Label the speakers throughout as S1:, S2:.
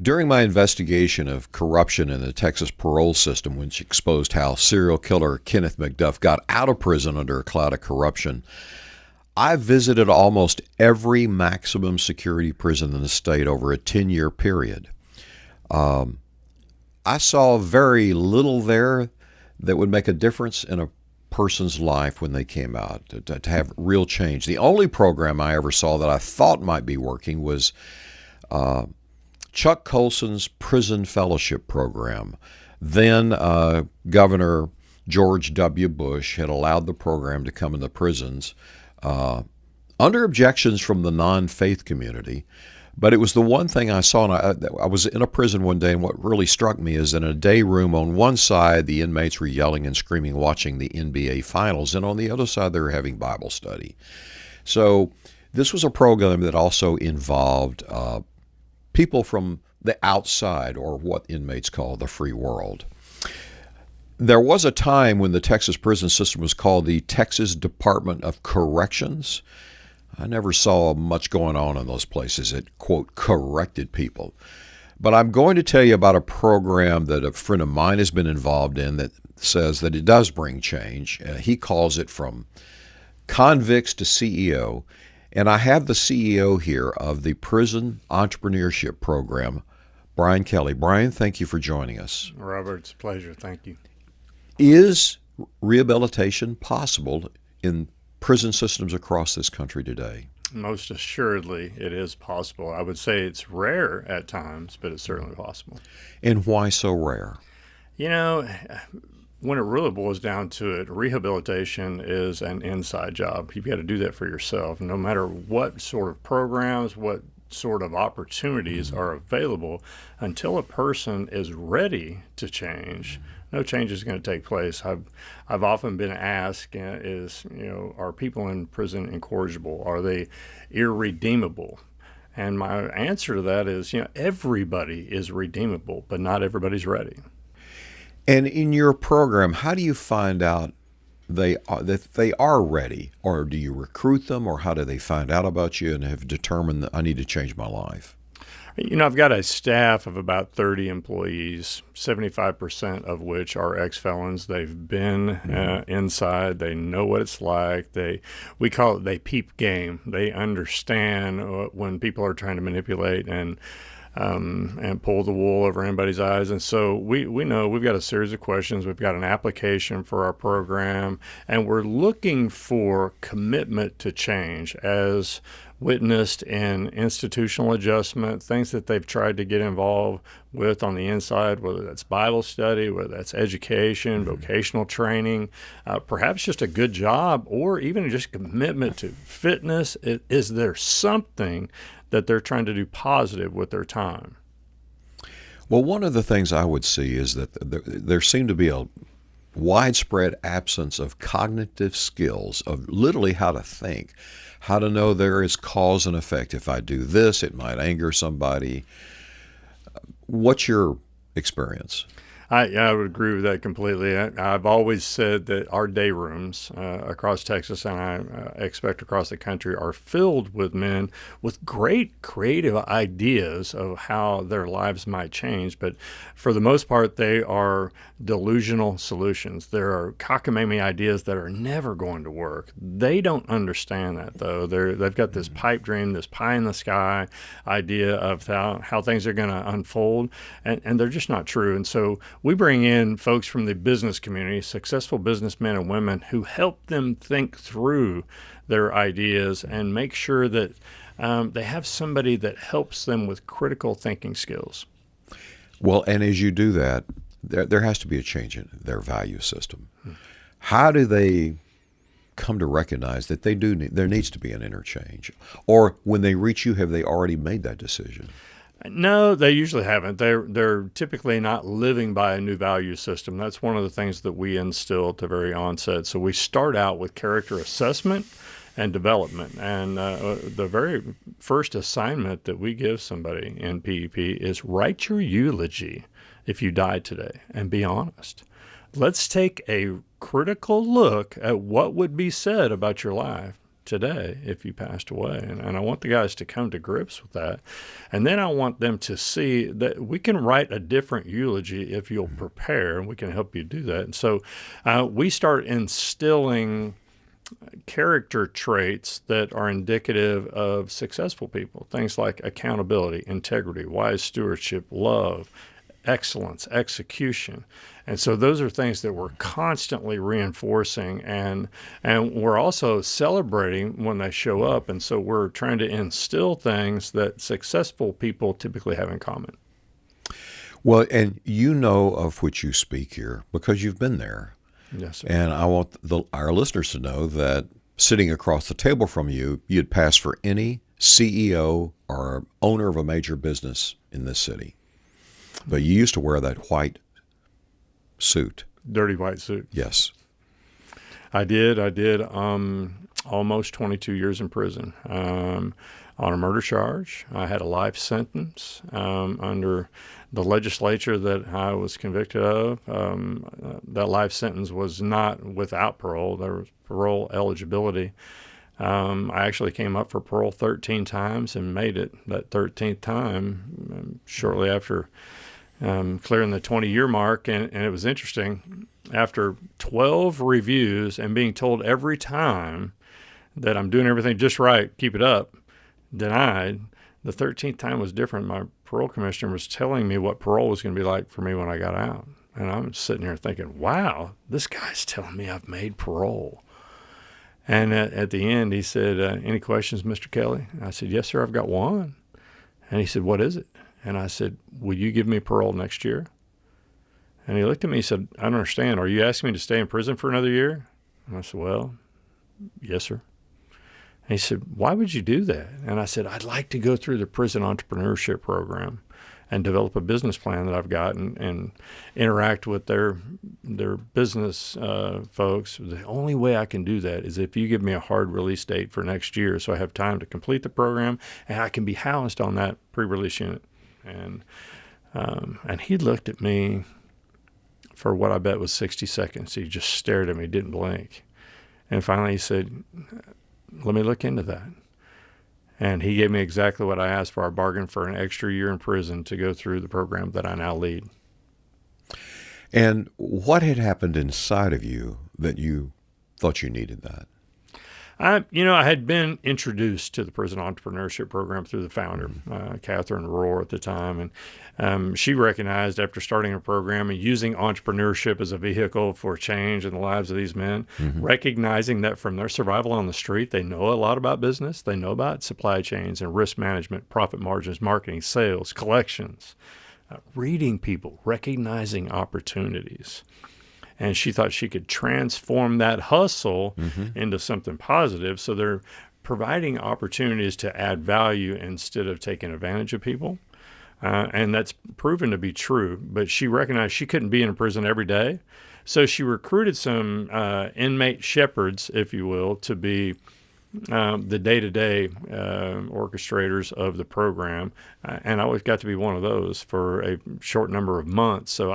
S1: During my investigation of corruption in the Texas parole system, which exposed how serial killer Kenneth McDuff got out of prison under a cloud of corruption, I visited almost every maximum security prison in the state over a 10-year period. I saw very little there that would make a difference in a person's life when they came out, to have real change. The only program I ever saw that I thought might be working was Chuck Colson's Prison Fellowship Program. Then Governor George W. Bush had allowed the program to come in the prisons under objections from the non-faith community. But it was the one thing I saw, and I was in a prison one day, and what really struck me is in a day room, on one side, the inmates were yelling and screaming, watching the NBA finals, and on the other side, they were having Bible study. So this was a program that also involved people from the outside, or what inmates call the free world. There was a time when the Texas prison system was called the Texas Department of Corrections. I never saw much going on in those places that, quote, corrected people. But I'm going to tell you about a program that a friend of mine has been involved in that says that it does bring change. He calls it From Convicts to CEO. And I have the CEO here of the Prison Entrepreneurship Program, Brian Kelly. Brian, thank you for joining us.
S2: Robert, it's a pleasure. Thank you.
S1: Is rehabilitation possible in prison systems across this country today?
S2: Most assuredly, it is possible. I would say it's rare at times, but it's certainly possible.
S1: And why so rare?
S2: You know, when it really boils down to it, rehabilitation is an inside job. You've got to do that for yourself. No matter what sort of programs, what sort of opportunities are available, until a person is ready to change, no change is going to take place. I've often been asked, are people in prison incorrigible? Are they irredeemable? And my answer to that is, everybody is redeemable, but not everybody's ready.
S1: And in your program, how do you find out that they are ready? Or do you recruit them, or how do they find out about you and have determined that I need to change my life?
S2: I've got a staff of about 30 employees, 75% of which are ex-felons. They've been inside. They know what it's like. We call it they peep game. They understand when people are trying to manipulate and pull the wool over anybody's eyes. And so we know we've got a series of questions. We've got an application for our program, and we're looking for commitment to change as witnessed in institutional adjustment, things that they've tried to get involved with on the inside, whether that's Bible study, whether that's education, vocational training, perhaps just a good job, or even just commitment to fitness. Is there something that they're trying to do positive with their time?
S1: Well, one of the things I would see is that there seemed to be a widespread absence of cognitive skills, of literally how to think, how to know there is cause and effect. If I do this, it might anger somebody. What's your experience?
S2: I would agree with that completely. I've always said that our day rooms across Texas, and I expect across the country, are filled with men with great creative ideas of how their lives might change. But for the most part, they are delusional solutions. There are cockamamie ideas that are never going to work. They don't understand that, though. They've got this pipe dream, this pie in the sky idea of how things are going to unfold, and they're just not true. And so we bring in folks from the business community, successful businessmen and women, who help them think through their ideas and make sure that they have somebody that helps them with critical thinking skills.
S1: Well, and as you do that, there has to be a change in their value system. How do they come to recognize that there needs to be an interchange? Or when they reach you, have they already made that decision?
S2: No, they usually haven't. They're typically not living by a new value system. That's one of the things that we instill at the very onset. So we start out with character assessment and development. And the very first assignment that we give somebody in PEP is write your eulogy if you died today, and be honest. Let's take a critical look at what would be said about your life today if you passed away. And I want the guys to come to grips with that. And then I want them to see that we can write a different eulogy if you'll prepare, and we can help you do that. And so we start instilling character traits that are indicative of successful people, things like accountability, integrity, wise stewardship, love, excellence, execution. And so those are things that we're constantly reinforcing, and we're also celebrating when they show up. And so we're trying to instill things that successful people typically have in common.
S1: Well, and you know of which you speak here because you've been there.
S2: Yes, sir.
S1: And I want our listeners to know that sitting across the table from you, you'd pass for any CEO or owner of a major business in this city. But you used to wear that white suit.
S2: Dirty white suit.
S1: Yes.
S2: I did almost 22 years in prison on a murder charge. I had a life sentence under the legislature that I was convicted of. That life sentence was not without parole. There was parole eligibility. I actually came up for parole 13 times and made it that 13th time shortly after clearing the 20-year mark. And it was interesting. After 12 reviews and being told every time that I'm doing everything just right, keep it up, denied, the 13th time was different. My parole commissioner was telling me what parole was going to be like for me when I got out. And I'm sitting here thinking, wow, this guy's telling me I've made parole. And at the end, he said, any questions, Mr. Kelly? I said, yes, sir, I've got one. And he said, what is it? And I said, will you give me parole next year? And he looked at me and said, I don't understand. Are you asking me to stay in prison for another year? And I said, well, yes, sir. And he said, why would you do that? And I said, I'd like to go through the Prison Entrepreneurship Program and develop a business plan that I've got and interact with their business folks. The only way I can do that is if you give me a hard release date for next year so I have time to complete the program and I can be housed on that pre-release unit. And he looked at me for what I bet was 60 seconds. He just stared at me, didn't blink. And finally he said, let me look into that. And he gave me exactly what I asked for. I bargained for an extra year in prison to go through the program that I now lead.
S1: And what had happened inside of you that you thought you needed that?
S2: I had been introduced to the Prison Entrepreneurship Program through the founder, Catherine Rohr at the time. And she recognized after starting a program and using entrepreneurship as a vehicle for change in the lives of these men, recognizing that from their survival on the street, they know a lot about business. They know about supply chains and risk management, profit margins, marketing, sales, collections, reading people, recognizing opportunities. And she thought she could transform that hustle into something positive. So they're providing opportunities to add value instead of taking advantage of people. And that's proven to be true. But she recognized she couldn't be in a prison every day. So she recruited some inmate shepherds, if you will, to be the day-to-day orchestrators of the program, and I always got to be one of those for a short number of months. So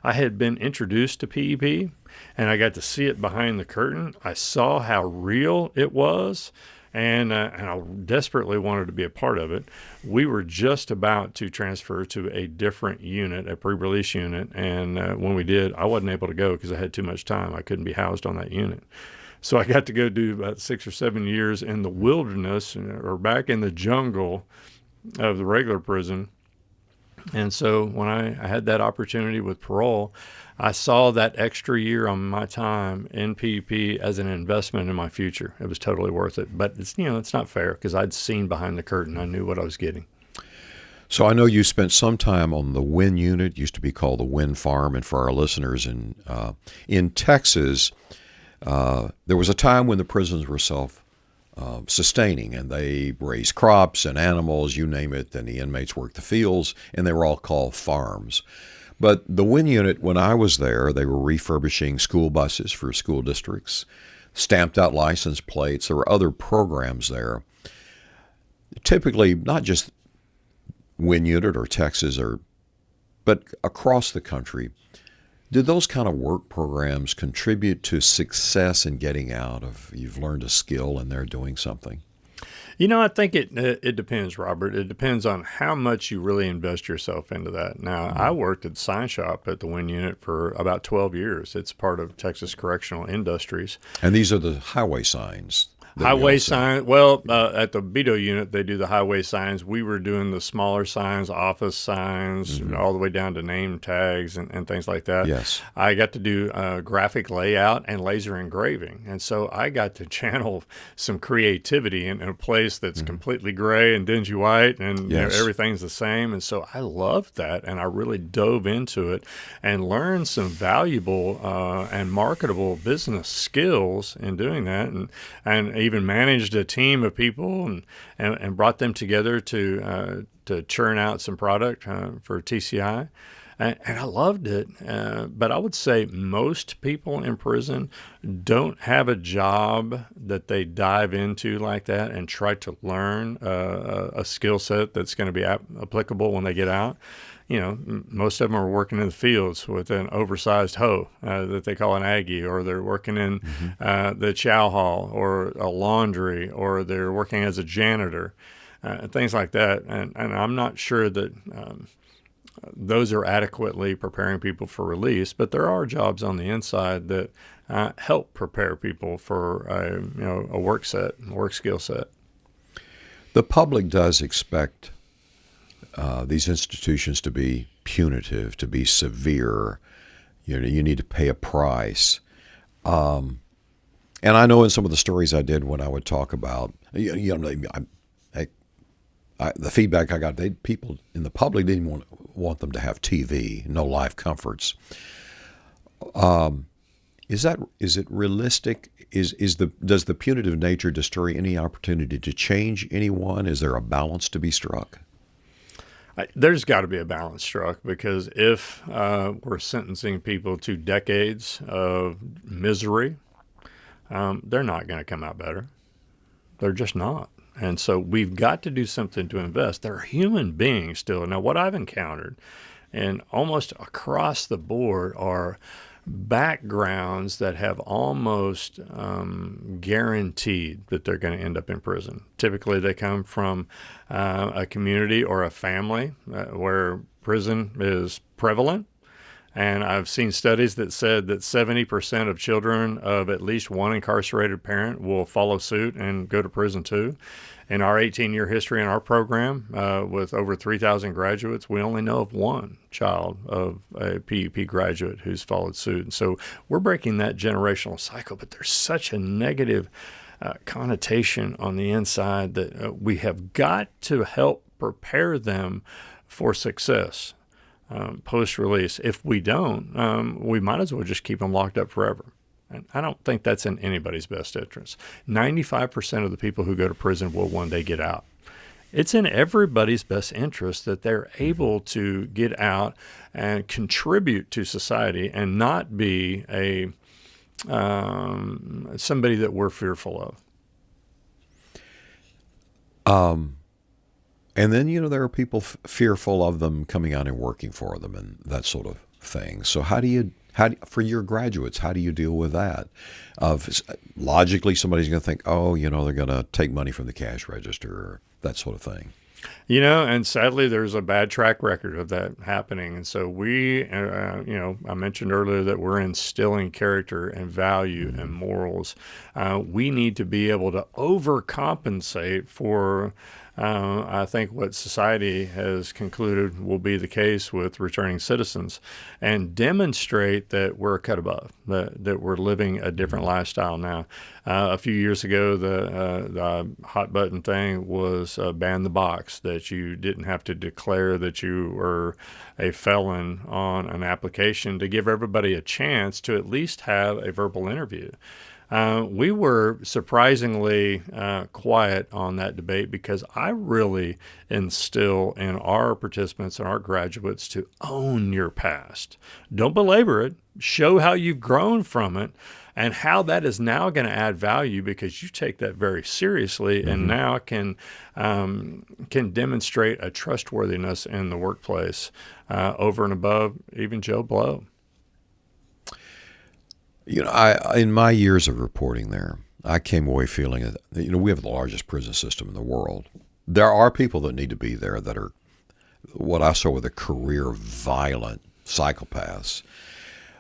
S2: I had been introduced to PEP, and I got to see it behind the curtain. I saw how real it was, and I desperately wanted to be a part of it. We were just about to transfer to a different unit, a pre-release unit, and when we did, I wasn't able to go because I had too much time. I couldn't be housed on that unit. So I got to go do about 6 or 7 years in the wilderness or back in the jungle of the regular prison. And so when I had that opportunity with parole, I saw that extra year on my time in PEP as an investment in my future. It was totally worth it. But it's not fair because I'd seen behind the curtain. I knew what I was getting.
S1: So I know you spent some time on the Wynn unit, used to be called the Wynn Farm. And for our listeners in Texas, there was a time when the prisons were self-sustaining, and they raised crops and animals, you name it, and the inmates worked the fields, and they were all called farms. But the Wynn unit, when I was there, they were refurbishing school buses for school districts, stamped out license plates. There were other programs there. Typically, not just Wynn unit or Texas, but across the country, Do those kind of work programs contribute to success in getting out of, you've learned a skill and they're doing something?
S2: I think it depends, Robert. It depends on how much you really invest yourself into that. Now, I worked at the sign shop at the Wynn Unit for about 12 years. It's part of Texas Correctional Industries.
S1: And these are the highway signs.
S2: Highway sign. Well, at the Beto unit, they do the highway signs. We were doing the smaller signs, office signs, all the way down to name tags and things like that.
S1: Yes.
S2: I got to do graphic layout and laser engraving. And so I got to channel some creativity in a place that's completely gray and dingy white and everything's the same. And so I loved that. And I really dove into it and learned some valuable and marketable business skills in doing that. And even managed a team of people and brought them together to churn out some product for TCI. And I loved it. But I would say most people in prison don't have a job that they dive into like that and try to learn a skill set that's going to be applicable when they get out. Most of them are working in the fields with an oversized hoe that they call an Aggie, or they're working in the chow hall or a laundry, or they're working as a janitor, things like that. And I'm not sure that those are adequately preparing people for release, but there are jobs on the inside that help prepare people for a work skill set.
S1: The public does expect these institutions to be punitive, to be severe. You need to pay a price. And I know in some of the stories I did when I would talk about, the feedback I got, people in the public didn't want them to have TV, no life comforts. Is it realistic? Does the punitive nature destroy any opportunity to change anyone? Is there a balance to be struck?
S2: There's got to be a balance struck, because if we're sentencing people to decades of misery, they're not going to come out better. They're just not. And so we've got to do something to invest. They're human beings still. Now, what I've encountered, and almost across the board, are backgrounds that have almost guaranteed that they're going to end up in prison. Typically, they come from a community or a family where prison is prevalent. And I've seen studies that said that 70% of children of at least one incarcerated parent will follow suit and go to prison too. In our 18-year history in our program, with over 3,000 graduates, we only know of one child of a PUP graduate who's followed suit. And so we're breaking that generational cycle, but there's such a negative connotation on the inside that we have got to help prepare them for success post-release. If we don't, we might as well just keep them locked up forever. And I don't think that's in anybody's best interest. 95% of the people who go to prison will one day get out. It's in everybody's best interest that they're able to get out and contribute to society and not be somebody that we're fearful of.
S1: And then, there are people fearful of them coming out and working for them and that sort of thing. So for your graduates, how do you deal with that? Logically, somebody's going to think, they're going to take money from the cash register or that sort of thing.
S2: And sadly, there's a bad track record of that happening. And so we, I mentioned earlier that we're instilling character and value and morals. We need to be able to overcompensate for I think what society has concluded will be the case with returning citizens, and demonstrate that we're a cut above, that we're living a different lifestyle now. A few years ago, the hot button thing was ban the box, that you didn't have to declare that you were a felon on an application to give everybody a chance to at least have a verbal interview. We were surprisingly quiet on that debate, because I really instill in our participants and our graduates to own your past. Don't belabor it. Show how you've grown from it and how that is now going to add value, because you take that very seriously and now can demonstrate a trustworthiness in the workplace over and above even Joe Blow.
S1: In my years of reporting there, I came away feeling that, we have the largest prison system in the world. There are people that need to be there that are what I saw were the career violent psychopaths.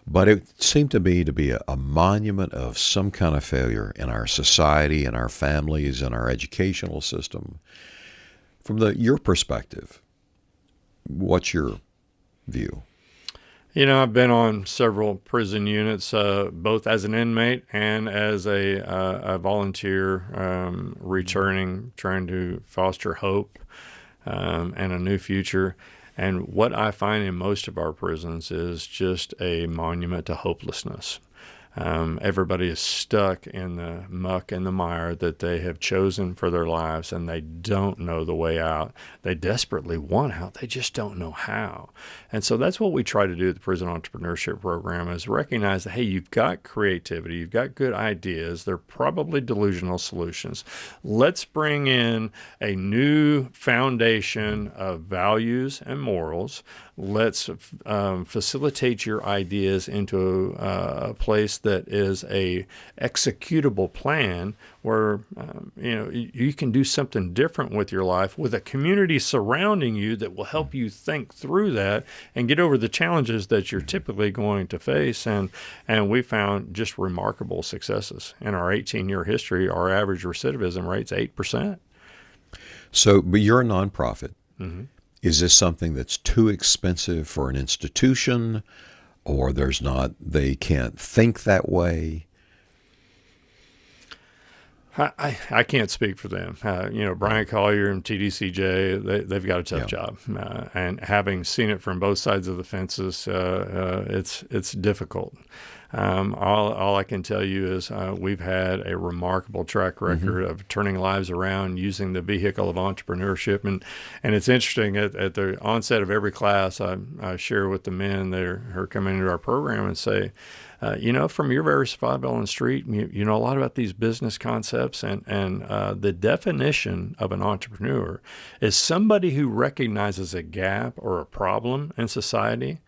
S1: But it seemed to me to be a monument of some kind of failure in our society, in our families, in our educational system. From your perspective, what's your view?
S2: I've been on several prison units, both as an inmate and as a volunteer, returning, trying to foster hope and a new future. And what I find in most of our prisons is just a monument to hopelessness. Everybody is stuck in the muck and the mire that they have chosen for their lives, and they don't know the way out. They desperately want out. They just don't know how. And so that's what we try to do at the Prison Entrepreneurship Program, is recognize that, hey, you've got creativity, you've got good ideas. They're probably delusional solutions. Let's bring in a new foundation of values and morals. Let's facilitate your ideas into a place that is a executable plan where you can do something different with your life, with a community surrounding you that will help you think through that and get over the challenges that you're typically going to face. And we found just remarkable successes in our 18-year history. Our average recidivism rate's 8%.
S1: So, but you're a nonprofit.
S2: Mm-hmm.
S1: Is this something that's too expensive for an institution, or they can't think that way?
S2: I can't speak for them. Brian Collier and TDCJ, they've got a tough job. And having seen it from both sides of the fences, it's difficult. All I can tell you is we've had a remarkable track record of turning lives around using the vehicle of entrepreneurship. And it's interesting, at the onset of every class, I share with the men that are coming into our program and say, from your very survival on the street, you know a lot about these business concepts, and the definition of an entrepreneur is somebody who recognizes a gap or a problem in society,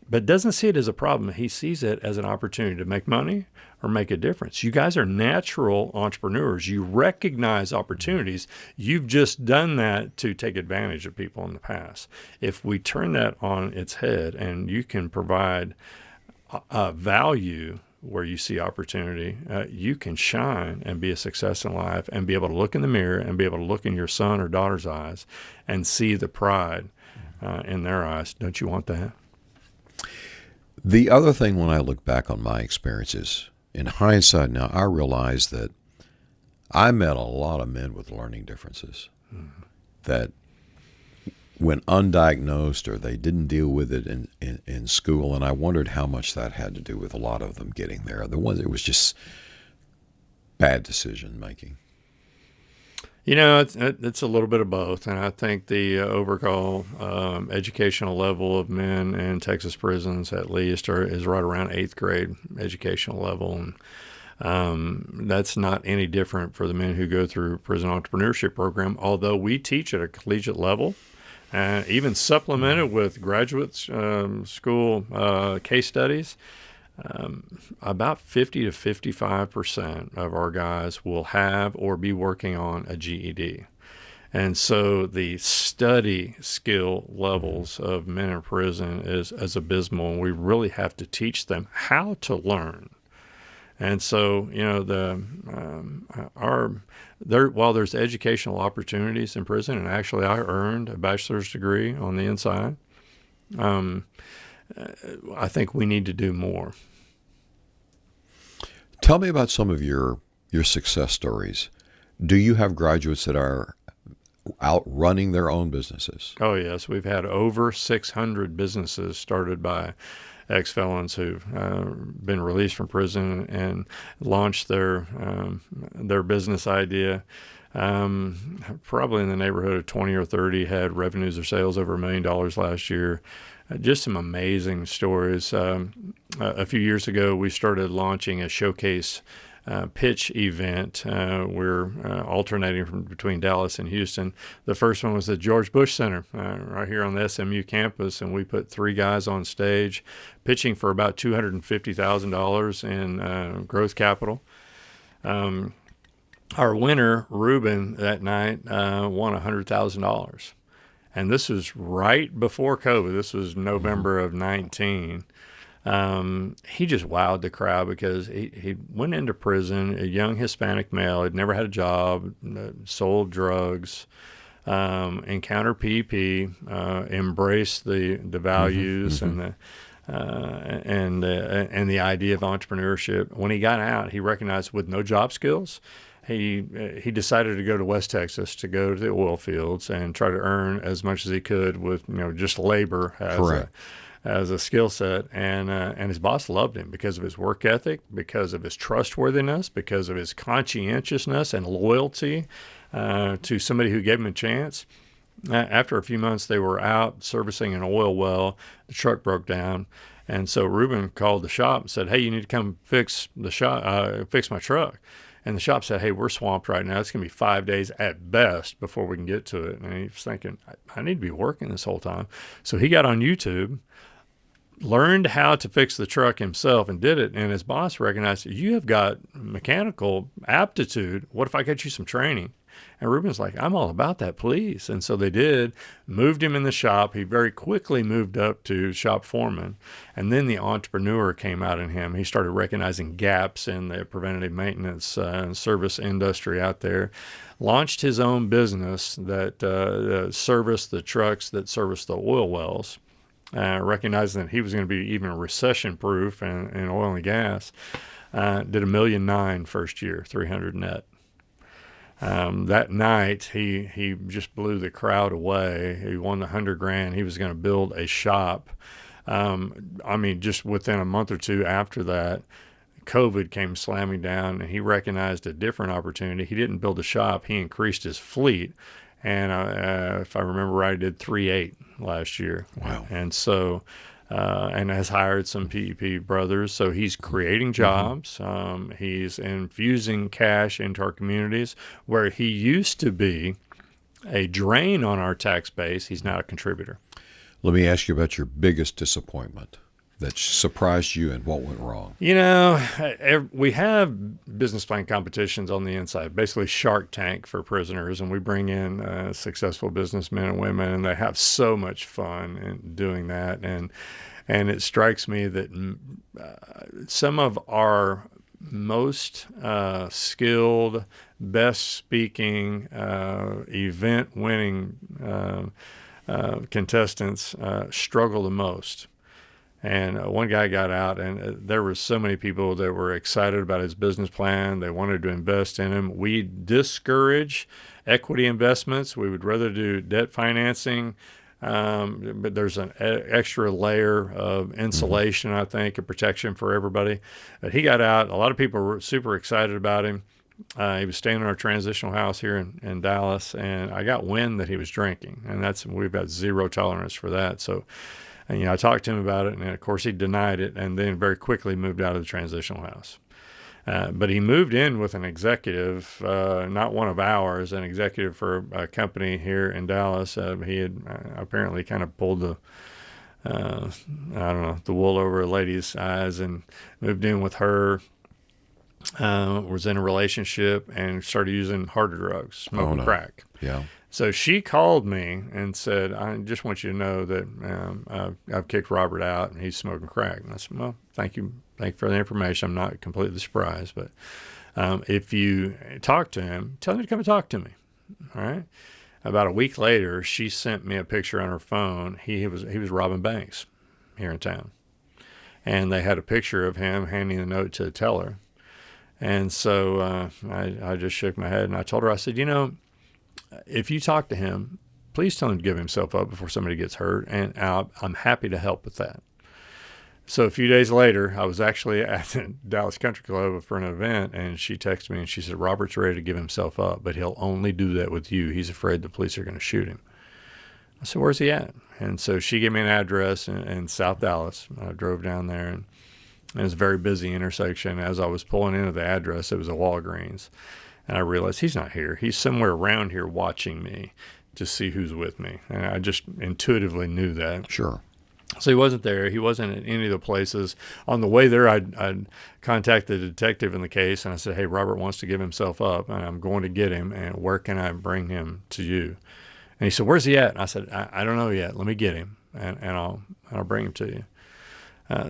S2: but doesn't see it as a problem. He sees it as an opportunity to make money or make a difference. You guys are natural entrepreneurs. You recognize opportunities. You've just done that to take advantage of people in the past. If we turn that on its head and you can provide value where you see opportunity, you can shine and be a success in life and be able to look in the mirror and be able to look in your son or daughter's eyes and see the pride in their eyes. Don't you want that?
S1: The other thing, when I look back on my experiences, in hindsight now, I realize that I met a lot of men with learning differences that went undiagnosed, or they didn't deal with it in school, and I wondered how much that had to do with a lot of them getting there. The ones, it was just bad decision making.
S2: It's a little bit of both, and I think the overall educational level of men in Texas prisons, at least, is right around 8th grade educational level, and that's not any different for the men who go through Prison Entrepreneurship Program, although we teach at a collegiate level, even supplemented with graduate school case studies. About 50 to 55% of our guys will have or be working on a GED. And so the study skill levels of men in prison is abysmal, and we really have to teach them how to learn. And so, while there's educational opportunities in prison, and actually I earned a bachelor's degree on the inside, I think we need to do more.
S1: Tell me about some of your success stories. Do you have graduates that are out running their own businesses?
S2: Oh, yes. We've had over 600 businesses started by ex-felons who've been released from prison and launched their business idea. Probably in the neighborhood of 20 or 30 had revenues or sales over $1 million last year. Just some amazing stories. A few years ago, we started launching a showcase pitch event. We're alternating between Dallas and Houston. The first one was at George Bush Center right here on the SMU campus, and we put 3 guys on stage pitching for about $250,000 in growth capital. Our winner, Ruben, that night won $100,000. And this was right before COVID. This was November of 19. He just wowed the crowd because he went into prison, a young Hispanic male, had never had a job, sold drugs, encountered PEP, embraced the values and the idea of entrepreneurship. When he got out, he recognized with no job skills, he decided to go to West Texas, to go to the oil fields and try to earn as much as he could with just labor as a skill set. And his boss loved him because of his work ethic, because of his trustworthiness, because of his conscientiousness and loyalty to somebody who gave him a chance. After a few months, they were out servicing an oil well. The truck broke down. And so Ruben called the shop and said, "Hey, you need to come fix my truck." And the shop said, "Hey, we're swamped right now. It's going to be 5 days at best before we can get to it." And he was thinking, I need to be working this whole time. So he got on YouTube, learned how to fix the truck himself, and did it. And his boss recognized, "You have got mechanical aptitude. What if I get you some training?" And Ruben's like, "I'm all about that, please." And so they did, moved him in the shop. He very quickly moved up to shop foreman. And then the entrepreneur came out in him. He started recognizing gaps in the preventative maintenance and service industry out there, launched his own business that serviced the trucks that serviced the oil wells, recognizing that he was going to be even recession-proof in oil and gas. Did $1.9 million first year, 300 net. That night, he just blew the crowd away. He won the $100,000. He was going to build a shop. Just within a month or two after that, COVID came slamming down, and he recognized a different opportunity. He didn't build a shop. He increased his fleet. And if I remember right, he did 3.8 last year.
S1: Wow.
S2: And so... and has hired some PEP brothers. So he's creating jobs. He's infusing cash into our communities. Where he used to be a drain on our tax base, he's now a contributor.
S1: Let me ask you about your biggest disappointment that surprised you and what went wrong.
S2: We have business plan competitions on the inside, basically Shark Tank for prisoners, and we bring in successful businessmen and women, and they have so much fun in doing that. And it strikes me that some of our most skilled, best-speaking, event-winning contestants struggle the most. And one guy got out, and there were so many people that were excited about his business plan. They wanted to invest in him. We discourage equity investments. We would rather do debt financing. But there's an extra layer of insulation, I think, and protection for everybody. But he got out. A lot of people were super excited about him. He was staying in our transitional house here in Dallas, and I got wind that he was drinking, and we've got zero tolerance for that. So, I talked to him about it, and of course he denied it, and then very quickly moved out of the transitional house. But he moved in with an executive, not one of ours, an executive for a company here in Dallas. He had apparently kind of pulled the wool over a lady's eyes and moved in with her, was in a relationship, and started using harder drugs, smoking crack.
S1: Yeah.
S2: So she called me and said, "I just want you to know that I've kicked Robert out and he's smoking crack." And I said, "Well, thank you for the information. I'm not completely surprised, but if you talk to him, tell him to come and talk to me." All right. About a week later, she sent me a picture on her phone. He was robbing banks here in town, and they had a picture of him handing the note to the teller. And so I just shook my head and I told her, I said, if you talk to him, please tell him to give himself up before somebody gets hurt, and I'm happy to help with that. So a few days later, I was actually at the Dallas Country Club for an event, and she texted me and she said, "Robert's ready to give himself up, but he'll only do that with you. He's afraid the police are going to shoot him." I said, "Where's he at?" And so she gave me an address in South Dallas. I drove down there, And it was a very busy intersection. As I was pulling into the address, it was a Walgreens. And I realized he's not here. He's somewhere around here watching me to see who's with me. And I just intuitively knew that.
S1: Sure.
S2: So he wasn't there. He wasn't at any of the places. On the way there, I'd contacted the detective in the case, and I said, hey, Robert wants to give himself up, and I'm going to get him, and where can I bring him to you? And he said, where's he at? And I said, I don't know yet. Let me get him, and I'll bring him to you.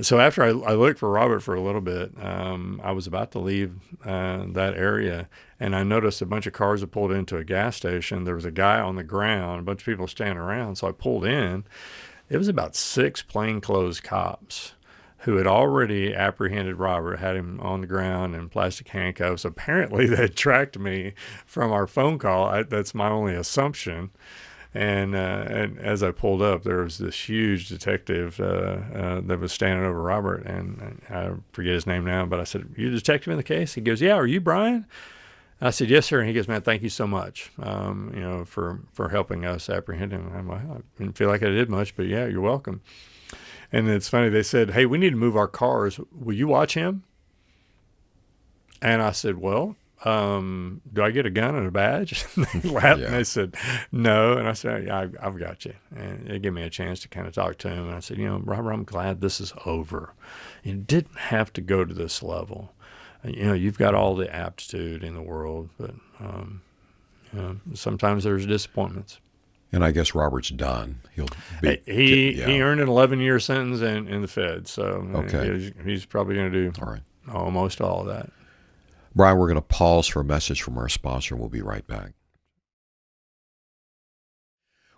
S2: So after I looked for Robert for a little bit, I was about to leave that area, and I noticed a bunch of cars had pulled into a gas station. There was a guy on the ground, a bunch of people standing around, so I pulled in. It was about 6 plainclothes cops who had already apprehended Robert, had him on the ground in plastic handcuffs. Apparently, they had tracked me from our phone call. That's my only assumption. And as I pulled up, there was this huge detective that was standing over Robert, and I forget his name now, but I said, "You a detective in the case?" He goes, "Yeah, are you Brian?" I said, "Yes, sir." And he goes, "Man, thank you so much, for helping us apprehend him." I'm like, I didn't feel like I did much, but yeah, you're welcome. And it's funny, they said, "Hey, we need to move our cars. Will you watch him?" And I said, "Well, do I get a gun and a badge?" And they laughed and they said, "No." And I said, "Yeah, I've got you." And they gave me a chance to kind of talk to him. And I said, "Robert, I'm glad this is over. You didn't have to go to this level. You've got all the aptitude in the world, but sometimes there's disappointments."
S1: And I guess Robert's done.
S2: He earned an 11-year sentence in the Fed, so
S1: okay.
S2: he's probably going to do almost all of that.
S1: Brian, we're going to pause for a message from our sponsor, and we'll be right back.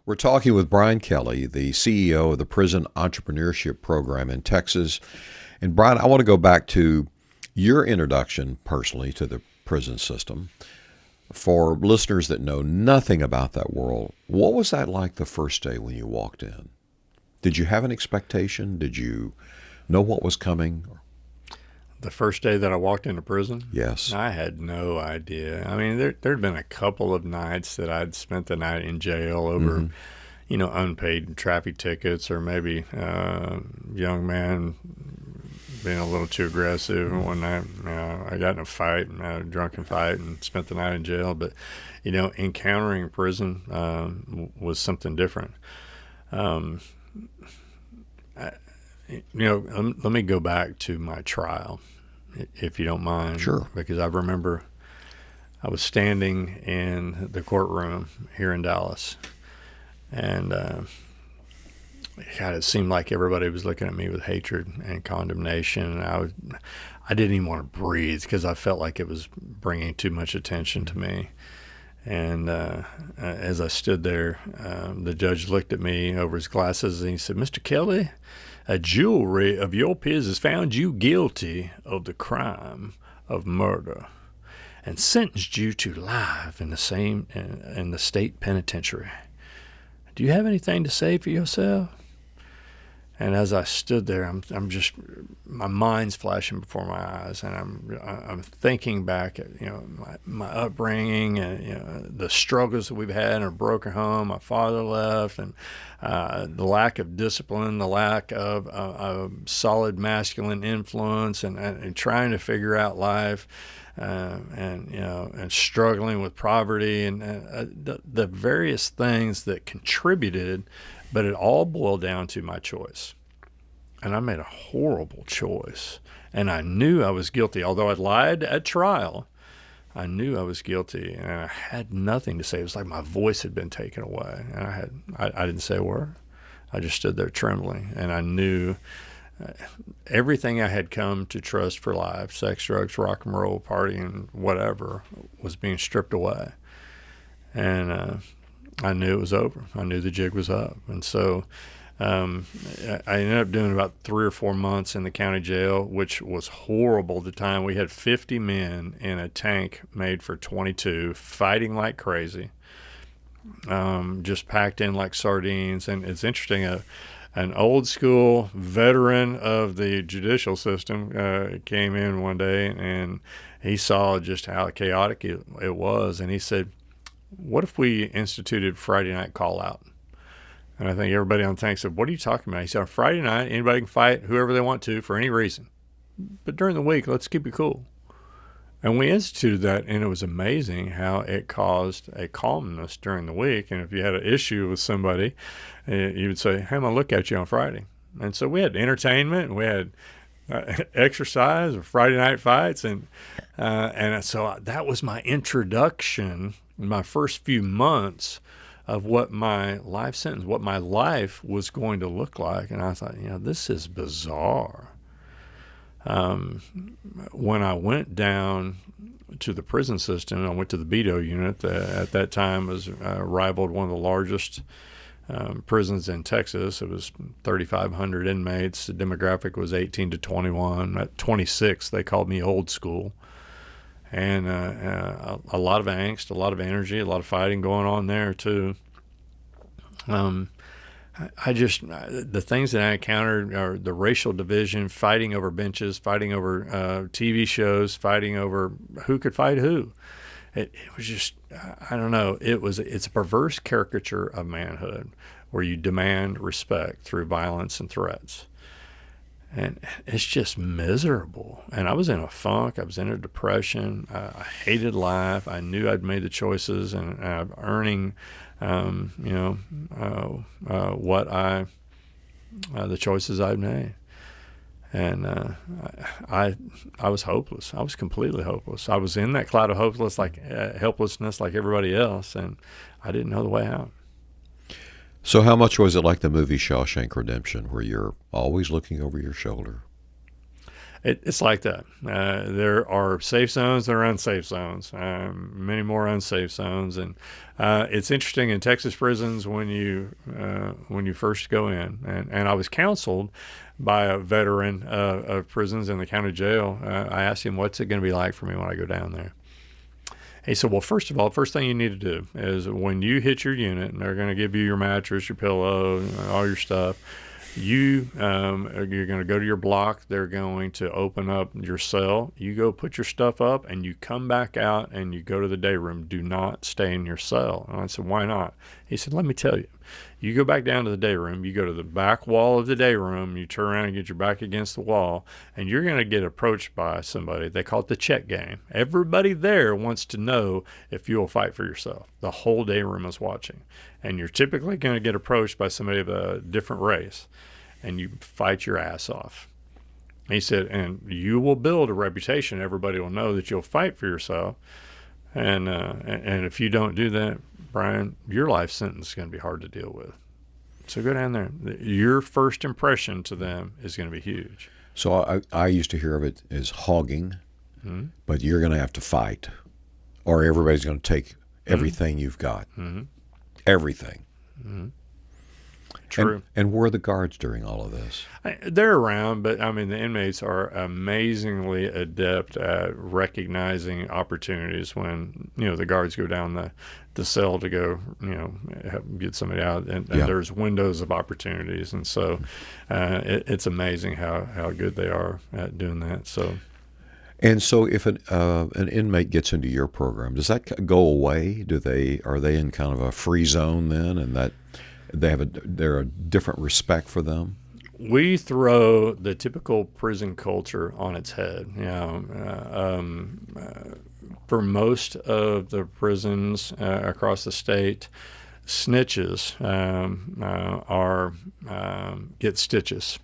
S1: We're talking with Brian Kelly, the CEO of the Prison Entrepreneurship Program in Texas. And Brian, I want to go back to your introduction personally to the prison system. For listeners that know nothing about that world, what was that like the first day when you walked in? Did you have an expectation? Did you know what was coming?
S2: The first day that I walked into prison?
S1: Yes.
S2: I had no idea. I mean, there'd been a couple of nights that I'd spent the night in jail over, unpaid traffic tickets, or maybe young man being a little too aggressive. And one night, I got in a drunken fight, and spent the night in jail. But, encountering prison was something different. Let me go back to my trial, if you don't mind.
S1: Sure.
S2: Because I remember I was standing in the courtroom here in Dallas, and it seemed like everybody was looking at me with hatred and condemnation. And I didn't even want to breathe because I felt like it was bringing too much attention to me. And as I stood there, the judge looked at me over his glasses, and he said, "Mr. Kelly, a jury of your peers has found you guilty of the crime of murder and sentenced you to life in the state penitentiary. Do you have anything to say for yourself?" And as I stood there, I'm just, my mind's flashing before my eyes, and I'm thinking back at my upbringing, and the struggles that we've had in a broken home. My father left, and the lack of discipline, the lack of a solid masculine influence, and trying to figure out life, and struggling with poverty, and the various things that contributed. But it all boiled down to my choice. And I made a horrible choice. And I knew I was guilty. Although I'd lied at trial, I knew I was guilty. And I had nothing to say. It was like my voice had been taken away. And I didn't say a word. I just stood there trembling. And I knew everything I had come to trust for life, sex, drugs, rock and roll, partying, whatever, was being stripped away. And I knew it was over. I knew the jig was up. And so I ended up doing about 3 or 4 months in the county jail, which was horrible at the time. We had 50 men in a tank made for 22, fighting like crazy, just packed in like sardines. And it's interesting, an old school veteran of the judicial system came in one day, and he saw just how chaotic it was. And he said, "What if we instituted Friday night call out?" And I think everybody on the tank said, "What are you talking about?" He said, "On Friday night, anybody can fight whoever they want to for any reason. but during the week, let's keep it cool. And we instituted that, and it was amazing how it caused a calmness during the week. And if you had an issue with somebody, you would say, hey, I'm going to look at you on Friday. And so we had entertainment, and we had exercise, Friday night fights. And so that was my introduction in my first few months of what my life sentence, what my life was going to look like. And I thought, this is bizarre. When I went down to the prison system, I went to the Beto unit. At that time was rivaled one of the largest prisons in Texas. It was 3,500 inmates. The demographic was 18 to 21. At 26, they called me old school. And a lot of angst, a lot of energy, a lot of fighting going on there too. The things that I encountered are the racial division, fighting over benches, fighting over TV shows, fighting over who could fight who. It was just, I don't know. It's a perverse caricature of manhood where you demand respect through violence and threats. And it's just miserable. And I was in a funk. I was in a depression. I hated life. I knew I'd made the choices, and I'm earning, the choices I'd made. And I was hopeless. I was completely hopeless. I was in that cloud of helplessness like everybody else, and I didn't know the way out.
S1: So how much was it like the movie Shawshank Redemption, where you're always looking over your shoulder?
S2: It's like that. There are safe zones, there are unsafe zones, many more unsafe zones. And it's interesting in Texas prisons when you first go in. And I was counseled by a veteran of prisons in the county jail. I asked him, what's it going to be like for me when I go down there? He said, well, first of all, first thing you need to do is when you hit your unit, and they're going to give you your mattress, your pillow, all your stuff, you're going to go to your block. They're going to open up your cell. You go put your stuff up, and you come back out, and you go to the day room. Do not stay in your cell. And I said, why not? He said, let me tell you. You go back down to the day room. You go to the back wall of the day room. You turn around and get your back against the wall, and you're going to get approached by somebody. They call it the check game. Everybody there wants to know if you'll fight for yourself. The whole day room is watching, and you're typically going to get approached by somebody of a different race, and you fight your ass off. He said, and you will build a reputation. Everybody will know that you'll fight for yourself, and if you don't do that, Brian, your life sentence is going to be hard to deal with. So go down there. Your first impression to them is going to be huge.
S1: So I used to hear of it as hogging, but you're going to have to fight, or everybody's going to take everything you've got. Everything.
S2: True.
S1: And where are the guards during all of this?
S2: They're around, but I mean, the inmates are amazingly adept at recognizing opportunities when, the guards go down the cell to go, get somebody out, and there's windows of opportunities. And so it's amazing how good they are at doing that.
S1: And so if an inmate gets into your program, does that go away? Are they in kind of a free zone then, and that they're a different respect for them?
S2: We throw the typical prison culture on its head. For most of the prisons across the state, snitches get stitches,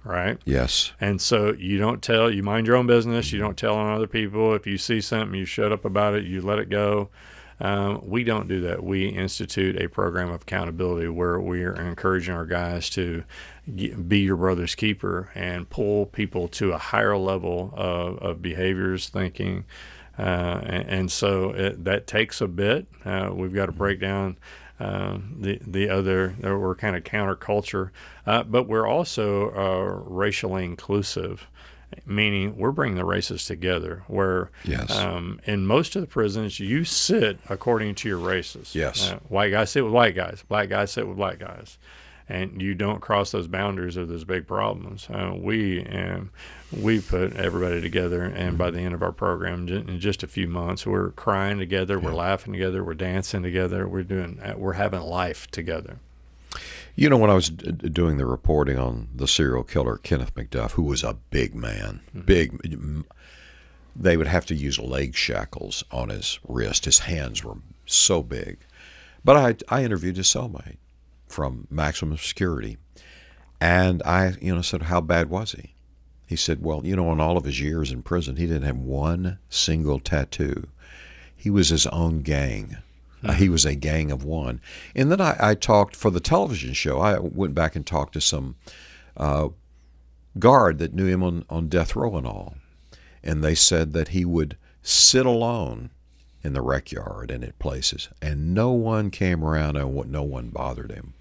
S2: right?
S1: Yes.
S2: And so you mind your own business. You don't tell on other people. If you see something, you shut up about it. You let it go. We don't do that. We institute a program of accountability where we are encouraging our guys to be your brother's keeper and pull people to a higher level of behaviors, thinking. And so that takes a bit. We've got to break down the other, we're kind of counterculture, but we're also racially inclusive. Meaning we're bringing the races together where in most of the prisons you sit according to your races.
S1: Yes.
S2: White guys sit with white guys. Black guys sit with black guys. And you don't cross those boundaries of those big problems. We put everybody together, and by the end of our program, in just a few months, we're crying together, we're laughing together, we're dancing together, we're having life together.
S1: You know, when I was doing the reporting on the serial killer Kenneth McDuff, who was a big man, big, they would have to use leg shackles on his wrist. His hands were so big. But I interviewed his cellmate from maximum security, and I, said, how bad was he? He said, well, in all of his years in prison, he didn't have one single tattoo. He was his own gang. He was a gang of one. And then I talked for the television show. I went back and talked to some guard that knew him on death row and all. And they said that he would sit alone in the rec yard and at places, and no one came around and no one bothered him.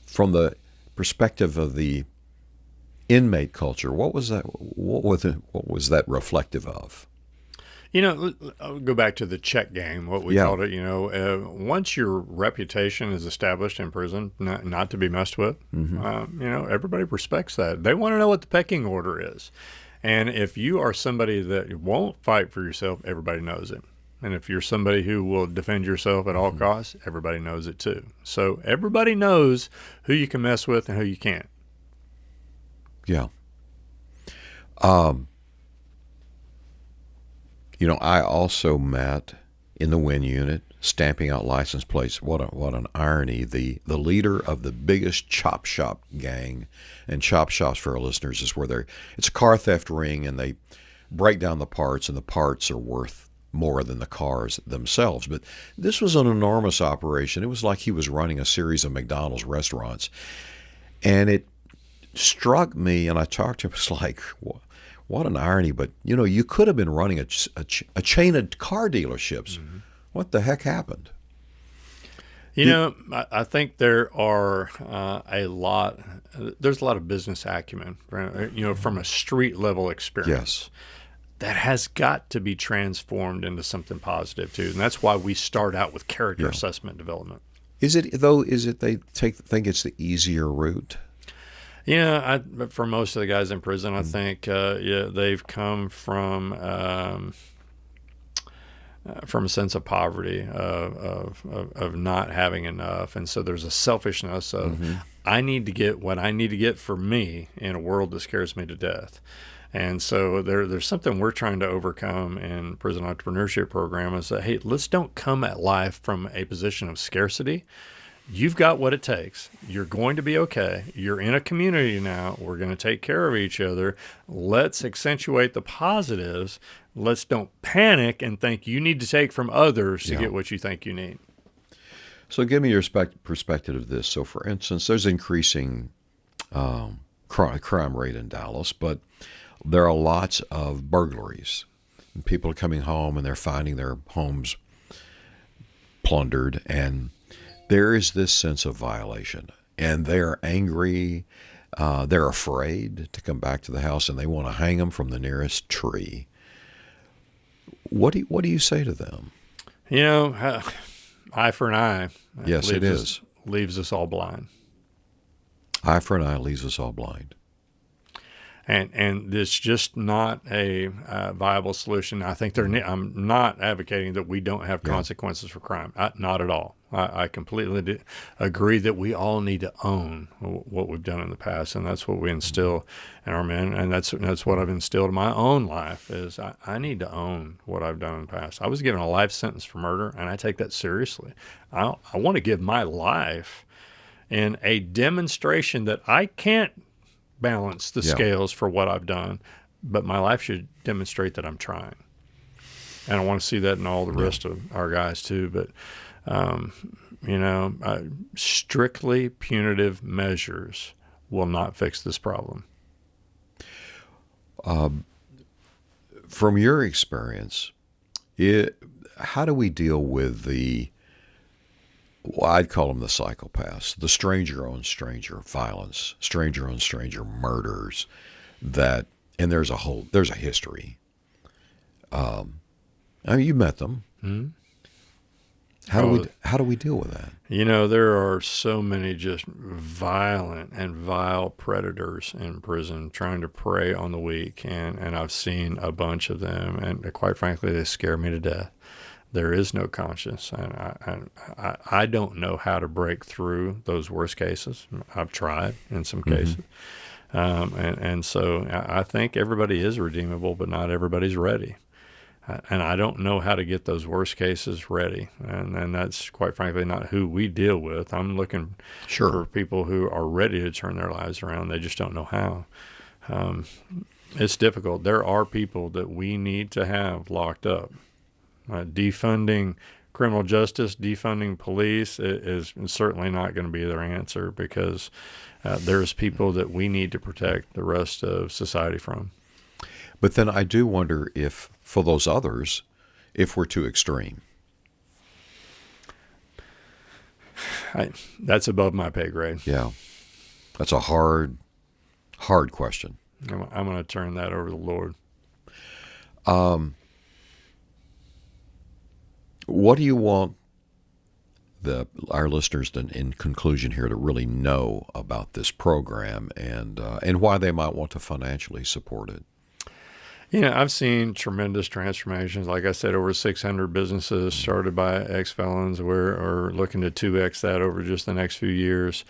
S1: From the perspective of the inmate culture, what was that? What was that reflective of?
S2: I'll go back to the check game, what we called it. Once your reputation is established in prison, not to be messed with, everybody respects that. They want to know what the pecking order is. And if you are somebody that won't fight for yourself, everybody knows it. And if you're somebody who will defend yourself at all costs, everybody knows it too. So everybody knows who you can mess with and who you can't.
S1: Yeah. I also met in the WIN unit, stamping out license plates. What an irony. The leader of the biggest chop shop gang, and chop shops for our listeners is where it's a car theft ring, and they break down the parts, and the parts are worth more than the cars themselves. But this was an enormous operation. It was like he was running a series of McDonald's restaurants. And it struck me, and I talked to him, it's like, what an irony. But, you could have been running a chain of car dealerships. Mm-hmm. What the heck happened?
S2: I think there's a lot of business acumen, from a street level experience.
S1: Yes.
S2: That has got to be transformed into something positive too. And that's why we start out with character assessment development.
S1: Is it they think it's the easier route?
S2: For most of the guys in prison, I think, they've come from a sense of poverty, of not having enough. And so there's a selfishness of, I need to get what I need to get for me in a world that scares me to death. And so there's something we're trying to overcome in Prison Entrepreneurship Program is that, hey, let's don't come at life from a position of scarcity. You've got what it takes. You're going to be okay. You're in a community now. We're going to take care of each other. Let's accentuate the positives. Let's don't panic and think you need to take from others to get what you think you need.
S1: So give me your perspective of this. So, for instance, there's increasing crime rate in Dallas, but there are lots of burglaries. People are coming home and they're finding their homes plundered, and there is this sense of violation, and they're angry. They're afraid to come back to the house, and they want to hang them from the nearest tree. What do you say to them?
S2: Eye for an eye.
S1: Yes, it is.
S2: Leaves us all blind.
S1: Eye for an eye leaves us all blind.
S2: And it's just not a viable solution. I think I'm not advocating that we don't have consequences for crime. Not at all. I completely agree that we all need to own what we've done in the past, and that's what we instill in our men. And that's what I've instilled in my own life is I need to own what I've done in the past. I was given a life sentence for murder, and I take that seriously. I want to give my life in a demonstration that I can't balance the scales for what I've done, but my life should demonstrate that I'm trying. And I want to see that in all the rest of our guys too. But, strictly punitive measures will not fix this problem.
S1: From your experience, how do we deal with I'd call them the psychopaths, the stranger on stranger violence, stranger on stranger murders, and there's a history. You met them. Mm-hmm. How do we deal with that?
S2: There are so many just violent and vile predators in prison trying to prey on the weak, and I've seen a bunch of them, and quite frankly, they scare me to death. There is no conscience, and I don't know how to break through those worst cases. I've tried in some cases, and so I think everybody is redeemable, but not everybody's ready. And I don't know how to get those worst cases ready, and that's quite frankly not who we deal with. I'm looking for people who are ready to turn their lives around. They just don't know how. It's difficult. There are people that we need to have locked up. Defunding criminal justice, defunding police is certainly not going to be their answer, because there's people that we need to protect the rest of society from.
S1: But then I do wonder if, for those others, if we're too extreme.
S2: That's above my pay grade.
S1: Yeah. That's a hard question.
S2: I'm going to turn that over to the Lord.
S1: What do you want our listeners, in conclusion here, to really know about this program and why they might want to financially support it?
S2: I've seen tremendous transformations. Like I said, over 600 businesses started by ex-felons. We're looking to 2X that over just the next few years.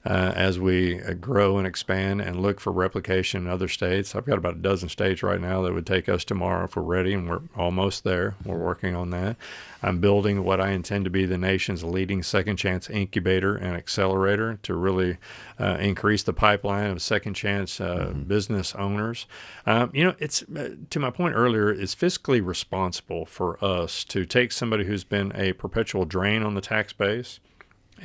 S2: As we grow and expand and look for replication in other states. I've got about a dozen states right now that would take us tomorrow if we're ready, and we're almost there. We're working on that. I'm building what I intend to be the nation's leading second chance incubator and accelerator to really increase the pipeline of second chance business owners. It's to my point earlier, it's fiscally responsible for us to take somebody who's been a perpetual drain on the tax base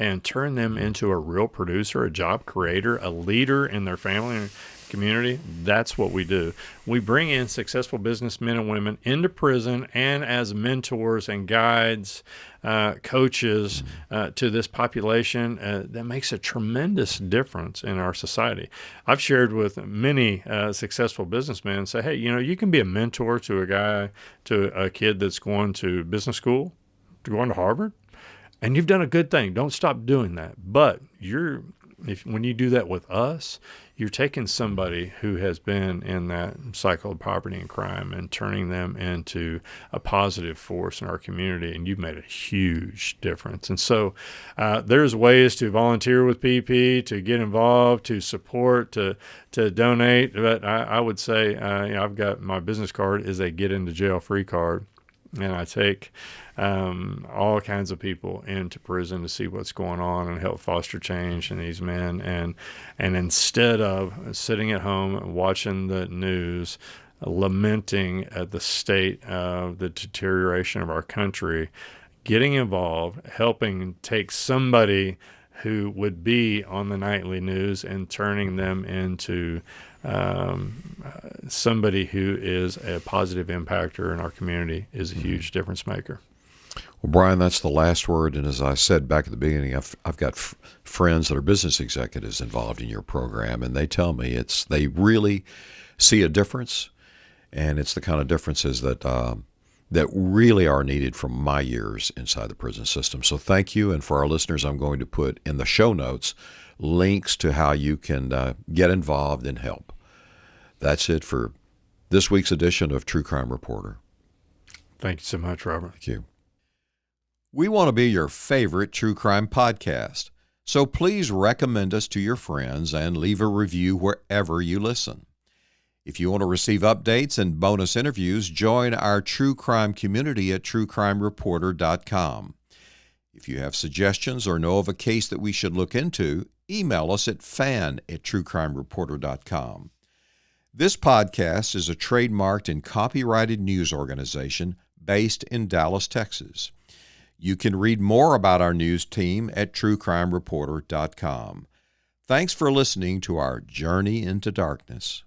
S2: and turn them into a real producer, a job creator, a leader in their family and community. That's what we do. We bring in successful businessmen and women into prison and as mentors and guides, coaches to this population that makes a tremendous difference in our society. I've shared with many successful businessmen, say, hey, you can be a mentor to a kid that's going to business school, going to Harvard. And you've done a good thing. Don't stop doing that. But when you do that with us, you're taking somebody who has been in that cycle of poverty and crime and turning them into a positive force in our community, and you've made a huge difference. And so there's ways to volunteer with PP, to get involved, to support, to donate. But I would say I've got my business card is a get into jail free card. And I take all kinds of people into prison to see what's going on and help foster change in these men. And instead of sitting at home and watching the news, lamenting at the state of the deterioration of our country, getting involved, helping take somebody who would be on the nightly news and turning them into somebody who is a positive impactor in our community is a huge difference maker.
S1: Well, Brian, that's the last word. And as I said back at the beginning, I've got friends that are business executives involved in your program, and they tell me they really see a difference, and it's the kind of differences that really are needed from my years inside the prison system. So thank you. And for our listeners, I'm going to put in the show notes links to how you can get involved and help. That's it for this week's edition of True Crime Reporter.
S2: Thank you so much, Robert.
S1: Thank you. We want to be your favorite true crime podcast, so please recommend us to your friends and leave a review wherever you listen. If you want to receive updates and bonus interviews, join our true crime community at truecrimereporter.com. If you have suggestions or know of a case that we should look into, email us at fan@truecrimereporter.com. This podcast is a trademarked and copyrighted news organization based in Dallas, Texas. You can read more about our news team at truecrimereporter.com. Thanks for listening to our Journey into Darkness.